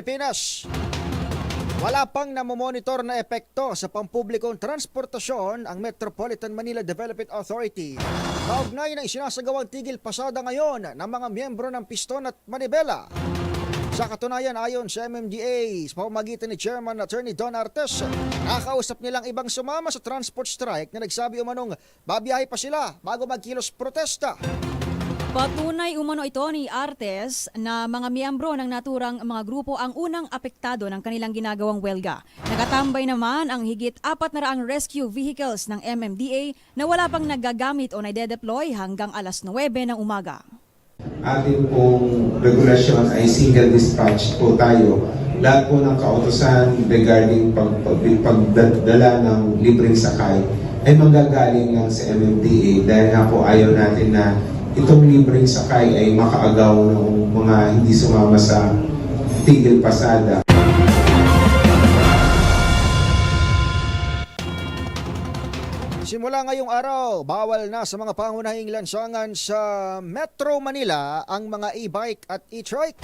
Pilipinas. Wala pang namomonitor na epekto sa pampublikong transportasyon ang Metropolitan Manila Development Authority. Kaugnay ng isinasagawang tigil pasada ngayon ng mga miyembro ng Piston at Manibela. Sa katunayan, ayon sa MMDA, sa pamamagitan ni Chairman Attorney Don Artes, nakausap nilang ibang sumama sa transport strike na nagsabi umanong babiyahe pa sila bago magkilos protesta. Patunay umano ito ni Artes na mga miyembro ng naturang mga grupo ang unang apektado ng kanilang ginagawang welga. Nakatambay naman ang higit 400 rescue vehicles ng MMDA na wala pang nagagamit o nade-deploy hanggang alas 9 ng umaga. Ating pong regulasyon ay single dispatch po tayo. Lahat po ng kautusan regarding pagdala ng libreng sakay ay manggagaling lang sa MMDA dahil nga po ayaw natin na itong libreng sakay ay makaagaw ng mga hindi sumama sa tigil pasada. Simula ngayong araw, bawal na sa mga pangunahing lansangan sa Metro Manila ang mga e-bike at e-trike.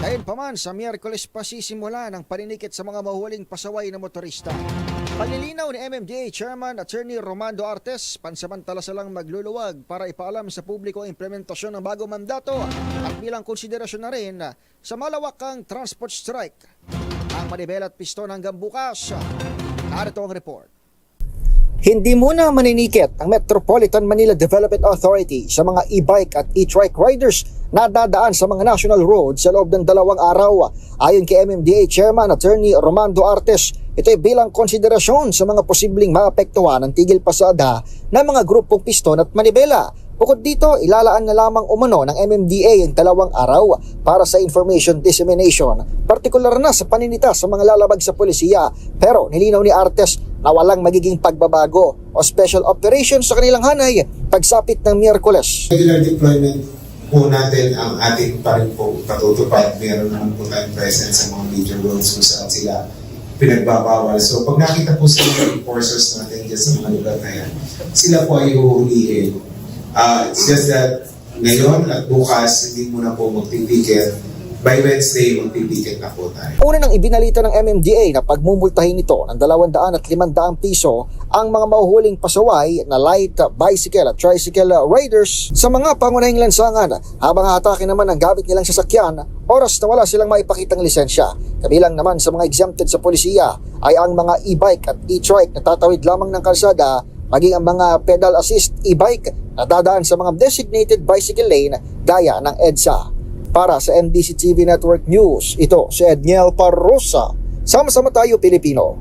Gayunpaman, sa Miyerkules pa sisimula ng paninikit sa mga mahuhuling pasaway na motorista. Paglilinaw ni MMDA Chairman Attorney Romando Artes, pansamantala silang magluluwag para ipaalam sa publiko ang implementasyon ng bagong mandato at bilang konsiderasyon na rin sa malawakang transport strike. Ang Manibela at Piston hanggang bukas. Narito ang report. Hindi muna maninikit ang Metropolitan Manila Development Authority sa mga e-bike at e-trike riders na dadaan sa mga national roads sa loob ng 2 araw. Ayon kay MMDA Chairman Attorney Romando Artes, ito ay bilang konsiderasyon sa mga posibleng maapektuhan ng tigil pasada ng mga grupong Piston at Manibela. Bukod dito, ilalaan na lamang umano ng MMDA ang 2 araw para sa information dissemination, partikular na sa paninita sa mga lalabag sa polisiya. Pero nilinaw ni Artes na walang magiging pagbabago o special operation sa kanilang hanay pagsapit ng Miyerkules. Regular deployment po natin ang ating pa rin po patutupad. Meron naman po tayong presence sa mga major roads kung saan sila pinagbabawal. So pag nakita po sila ng enforcers natin dyan sa mga lugar na yan, sila po ay huhulihin. It's just that ngayon at bukas hindi muna po magpipikit. By Wednesday, magpipikit na po tayo. Una nang ibinalita ng MMDA na pagmumultahin nito ng 200 at 500 piso ang mga mahuhuling pasaway na light bicycle at tricycle riders sa mga pangunahing lansangan habang hatake naman ang gamit nilang sasakyan oras na wala silang maipakitang lisensya. Kabilang naman sa mga exempted sa polisiya ay ang mga e-bike at e-trike na tatawid lamang ng kalsada, maging ang mga pedal assist e-bike na dadaan sa mga designated bicycle lane gaya ng EDSA. Para sa NBC TV Network News, ito si Edniel Parrosa. Sama-sama tayo Pilipino.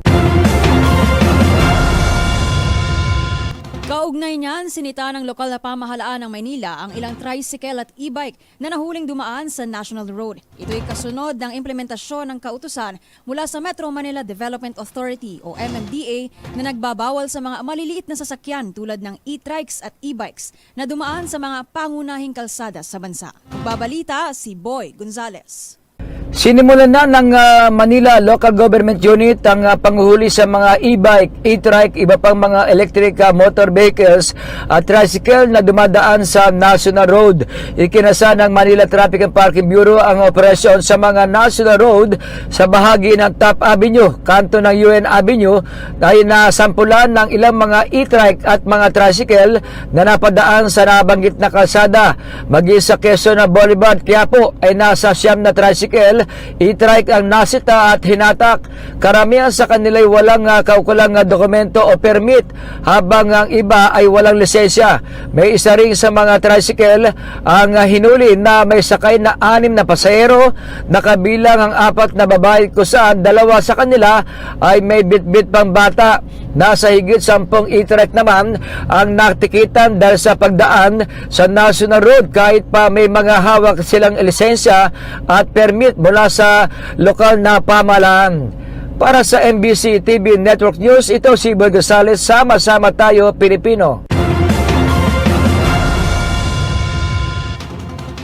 Kaugnay niyan, sinita ng lokal na pamahalaan ng Maynila ang ilang tricycle at e-bike na nahuling dumaan sa National Road. Ito'y kasunod ng implementasyon ng kautusan mula sa Metro Manila Development Authority o MMDA na nagbabawal sa mga maliliit na sasakyan tulad ng e-trikes at e-bikes na dumaan sa mga pangunahing kalsada sa bansa. Magbabalita si Boy Gonzales. Sinimulan na ng Manila Local Government Unit ang panghuhuli sa mga e-bike, e-trike, iba pang mga electric motor vehicles at tricycle na dumadaan sa National Road. Ikinasa ng Manila Traffic and Parking Bureau ang operasyon sa mga National Road sa bahagi ng Top Avenue, kanto ng UN Avenue, dahil nasampulan ng ilang mga e-trike at mga tricycle na napadaan sa nabanggit na kalsada. Maging sa Quezon Boulevard, Quiapo ay nasa 9 na tricycle, e-trike ang nasita at hinatak. Karamihan sa kanila ay walang kaukulang dokumento o permit, habang ang iba ay walang lisensya. May isa ring sa mga tricycle ang hinuli na may sakay na 6 na pasahero, nakabilang ang 4 na babae kung saan 2 sa kanila ay may bitbit pang bata. Nasa higit 10 e-trike naman ang natikitan dahil sa pagdaan sa National Road kahit pa may mga hawak silang lisensya at permit mula sa lokal na pamahalaan. Para sa NBC TV Network News, ito si Boy Gonzales. Sama-sama tayo Pilipino.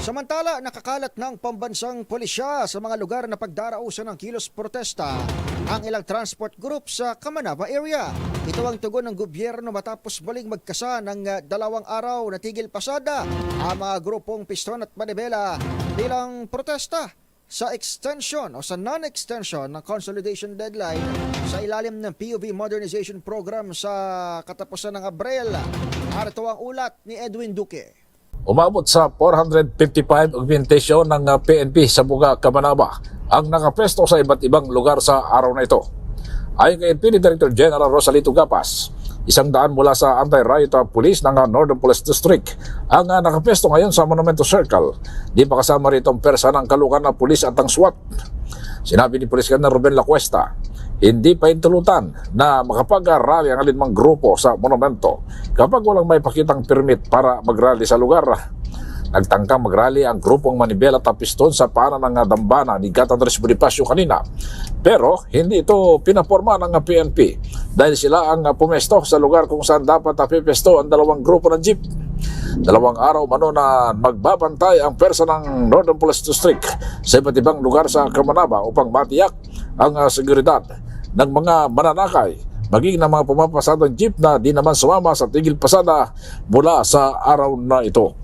Samantala, nakakalat ng pambansang pulisya sa mga lugar na pagdarausan ng kilos protesta ang ilang transport group sa Kamanava area. Ito ang tugon ng gobyerno matapos muling magkasa ng 2 araw na tigil pasada ang mga grupong Piston at Manibela bilang protesta sa extension o sa non-extension ng consolidation deadline sa ilalim ng POV Modernization Program sa katapusan ng Abril. Narito ang ulat ni Edwin Duque. Umabot sa 455 augmentation ng PNP sa Buga, Cabanaba ang nakapesto sa iba't ibang lugar sa araw na ito. Ayon kay PNP Director General Rosalito Gapas, 100 mula sa Anti-Riot Police ng Northern Police District ang nakapesto ngayon sa Monumento Circle. Di pa kasama rito ang persa ng Caloocan na pulis at ang SWAT. Sinabi ni Police Colonel Ruben Lacuesta, hindi pa intulutan na makapag-rally ang alinmang grupo sa monumento kapag walang may pakitang permit para mag-rally sa lugar. Nagtangkang mag-rally ang grupong Manibela at Piston sa paanan ng dambana ni Gat Andres Bonifacio kanina. Pero hindi ito pinaporma ng PNP dahil sila ang pumesto sa lugar kung saan dapat pipesto ang dalawang grupo ng jeep. 2 araw mano na magbabantay ang persa ng Northern Police District sa iba't ibang lugar sa Cabanaba upang matiyak ang seguridad ng mga mananakay maging ng mga pumapasadang jeep na di naman sumama sa tigil pasada mula sa araw na ito.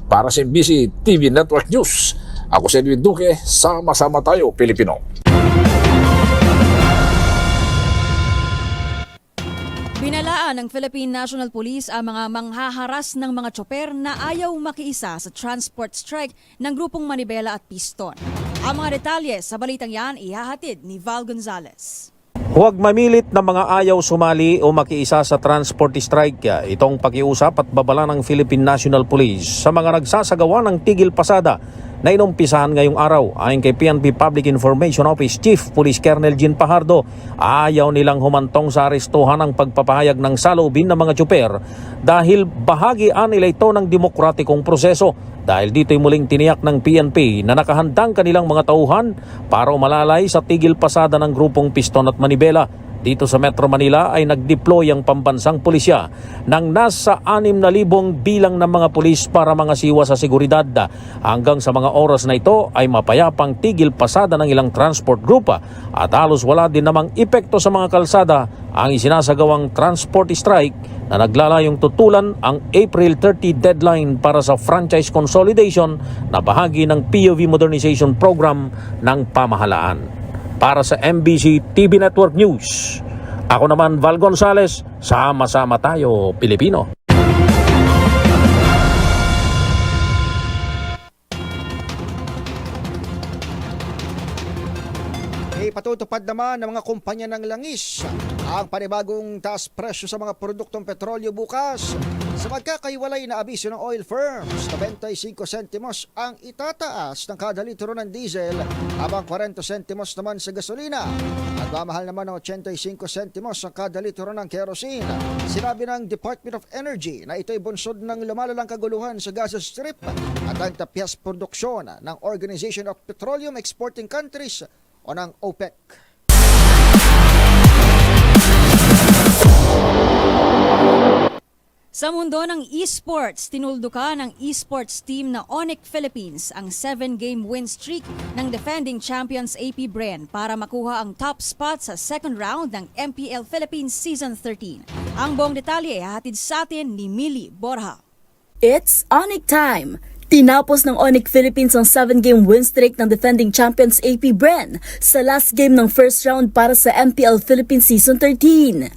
Para sa MBC TV Network News, ako si Edwin Duque, sama-sama tayo Pilipino. Binalaan ng Philippine National Police ang mga manghaharas ng mga tsoper na ayaw makiisa sa transport strike ng grupong Manibela at Piston. Ang mga detalye sa balitang yan ihahatid ni Val Gonzalez. Huwag mamilit na mga ayaw sumali o makiisa sa transport strike. Itong pakiusap at babala ng Philippine National Police sa mga nagsasagawa ng tigil pasada na inumpisahan ngayong araw. Ayon kay PNP Public Information Office Chief Police Colonel Jean Pajardo, ayaw nilang humantong sa arestuhan ang pagpapahayag ng salubin ng mga tsuper dahil bahagi nila ito ng demokratikong proseso. Dahil dito'y muling tiniyak ng PNP na nakahandang kanilang mga tauhan para umalalay sa tigil pasada ng grupong Piston at Manibela. Dito sa Metro Manila ay nag-deploy ang pambansang pulisya ng nasa 6,000 bilang ng mga pulis para mga siwa sa seguridad. Hanggang sa mga oras na ito ay mapayapang tigil pasada ng ilang transport group at halos wala din namang epekto sa mga kalsada ang isinasagawang transport strike na naglalayong tutulan ang April 30 deadline para sa franchise consolidation na bahagi ng POV Modernization Program ng pamahalaan. Para sa MBC TV Network News, ako naman Val Gonzalez, sama-sama tayo Pilipino. Patutupad naman ng mga kumpanya ng langis ang panibagong taas presyo sa mga produktong petrolyo bukas. Sa magkakaiwalay na abiso ng oil firms, 95 sentimos ang itataas ng kada litro ng diesel habang 40 sentimos naman sa gasolina. Nagmamahal naman ng 85 sentimos ang kada litro ng kerosene. Sinabi ng Department of Energy na ito'y bunsod ng lumalalang kaguluhan sa Gaza Strip at ang tapyas produksyon ng Organization of Petroleum Exporting Countries o ng OPEC. Sa mundo ng esports, tinuldukan ng esports team na Onyx Philippines ang 7-game win streak ng defending champions AP Bren para makuha ang top spot sa second round ng MPL Philippines Season 13. Ang buong detalye ay hatid sa atin ni Millie Borja. It's Onyx time! Tinapos ng Onyx Philippines ang 7-game win streak ng defending champions AP Bren sa last game ng first round para sa MPL Philippines Season 13.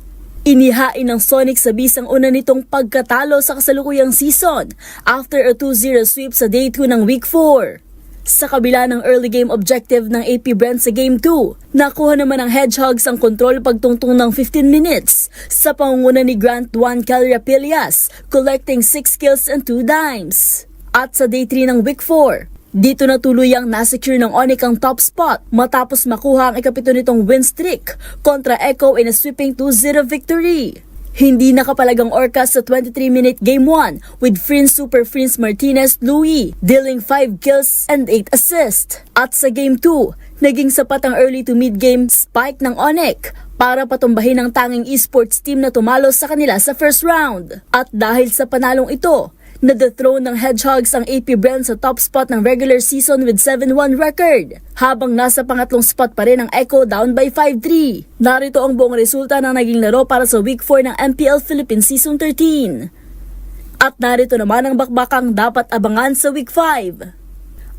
Inihain ng Sonic sa bisang una nitong pagkatalo sa kasalukuyang season after a 2-0 sweep sa Day 2 ng Week 4. Sa kabila ng early game objective ng AP Bren sa Game 2, nakuha naman ng Hedgehogs ang kontrol pagtungtong ng 15 minutes sa pangunguna ni Grant Juan Calriapillas, collecting 6 kills and 2 dimes. At sa Day 3 ng Week 4, dito na tuluyang nasecure ng Onyx ang top spot matapos makuha ang ikapito nitong win streak kontra Echo in a sweeping 2-0 victory. Hindi nakapalagang Orcas sa 23-minute Game 1 with Super Prince Martinez Louis dealing 5 kills and 8 assists. At sa Game 2, naging sapat ang early to mid-game spike ng Onyx para patumbahin ang tanging esports team na tumalo sa kanila sa first round. At dahil sa panalong ito, na-dethrone ng Hedgehogs ang AP Bren sa top spot ng regular season with 7-1 record, habang nasa pangatlong spot pa rin ang Echo down by 5-3. Narito ang buong resulta ng naging laro para sa Week 4 ng MPL Philippines Season 13. At narito naman ang bakbakang dapat abangan sa Week 5.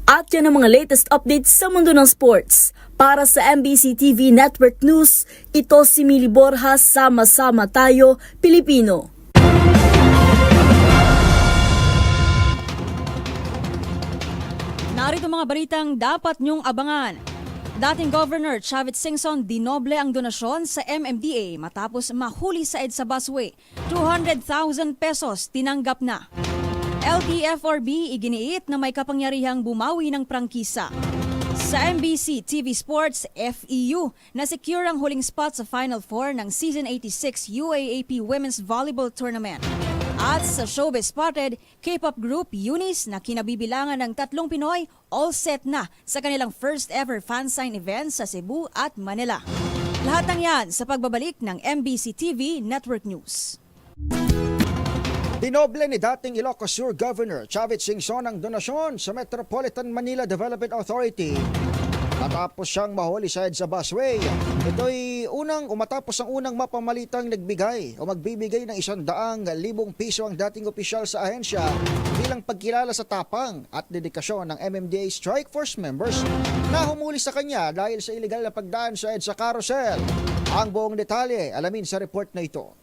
At yan ang mga latest updates sa mundo ng sports. Para sa MBC TV Network News, ito si Mili Borjas, sama-sama tayo, Pilipino. Narito mga balitang dapat niyong abangan. Dating Governor Chavit Singson dinoble ang donasyon sa MMDA matapos mahuli sa EDSA busway. 200,000 pesos tinanggap na. LTFRB iginiit na may kapangyarihang bumawi ng prangkisa. Sa MBC TV Sports, FEU, na-secure ang huling spot sa Final Four ng Season 86 UAAP Women's Volleyball Tournament. At sa Showbiz Spotted, K-pop group Eunice na kinabibilangan ng 3 Pinoy all set na sa kanilang first ever fansign event sa Cebu at Manila. Lahat ng yan sa pagbabalik ng MBC TV Network News. Dinoble ni dating Ilocos Sur Governor Chavit Singson ang donasyon sa Metropolitan Manila Development Authority matapos siyang mahuli sa EDSA busway. Ito'y matapos ang unang mapamalitang nagbigay o magbibigay ng 100,000 piso ang dating opisyal sa ahensya bilang pagkilala sa tapang at dedikasyon ng MMDA Strike Force members na humuli sa kanya dahil sa iligal na pagdaan sa EDSA carousel. Ang buong detalye alamin sa report na ito.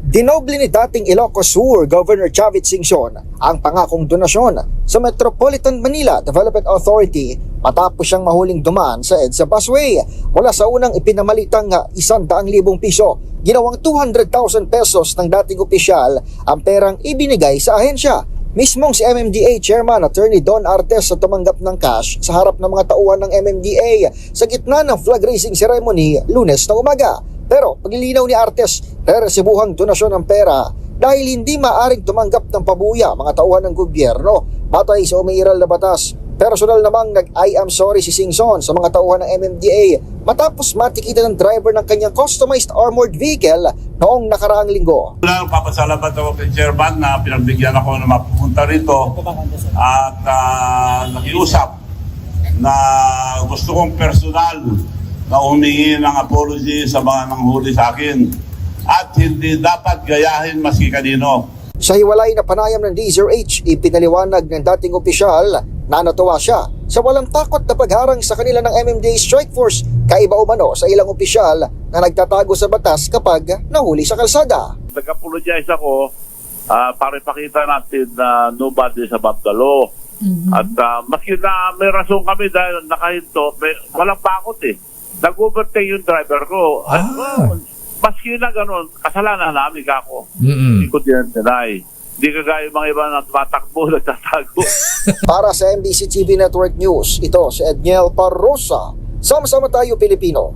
Dinoble ni dating Ilocos Sur Governor Chavit Singson ang pangakong donasyon sa Metropolitan Manila Development Authority matapos siyang mahuling dumaan sa EDSA busway. Mula sa unang ipinamalitang 100,000 piso, ginawang 200,000 pesos ng dating opisyal ang perang ibinigay sa ahensya. Mismong si MMDA Chairman Attorney Don Artes sa tumanggap ng cash sa harap ng mga tauhan ng MMDA sa gitna ng flag raising ceremony Lunes na umaga. Pero paglilinaw ni Artes, reresibuhang donasyon ng pera dahil hindi maaring tumanggap ng pabuya mga tauhan ng gobyerno batay sa umiiral na batas. Personal namang nag-I am sorry si Singson sa mga tauhan ng MMDA matapos matikita ng driver ng kanyang customized armored vehicle noong nakaraang linggo. Papasalamat ako kay Chairman na pinagbigyan ako na mapupunta rito at nakiusap na gusto kong personal na humingi ng apology sa mga nanghuli sa akin at hindi dapat gayahin maski kanino. Sa hiwalay na panayam ng DZRH, ipinaliwanag ng dating opisyal na natuwa siya sa walang takot na pagharang sa kanila ng MMDA Strike Force kaiba umano sa ilang opisyal na nagtatago sa batas kapag nahuli sa kalsada. Nag-apologize ako para ipakita natin na nobody is above the law. At maski na may rason kami dahil nakahinto, walang pakot eh. Nag-overtake yung driver ko. At maski na ganun, kasalanan namin ako. Hindi ko dinay. Hindi kagaya mga iba na tumatakbo, nagtatago. Para sa MBC TV Network News, ito si Edniel Parrosa. Sama-sama tayo Pilipino.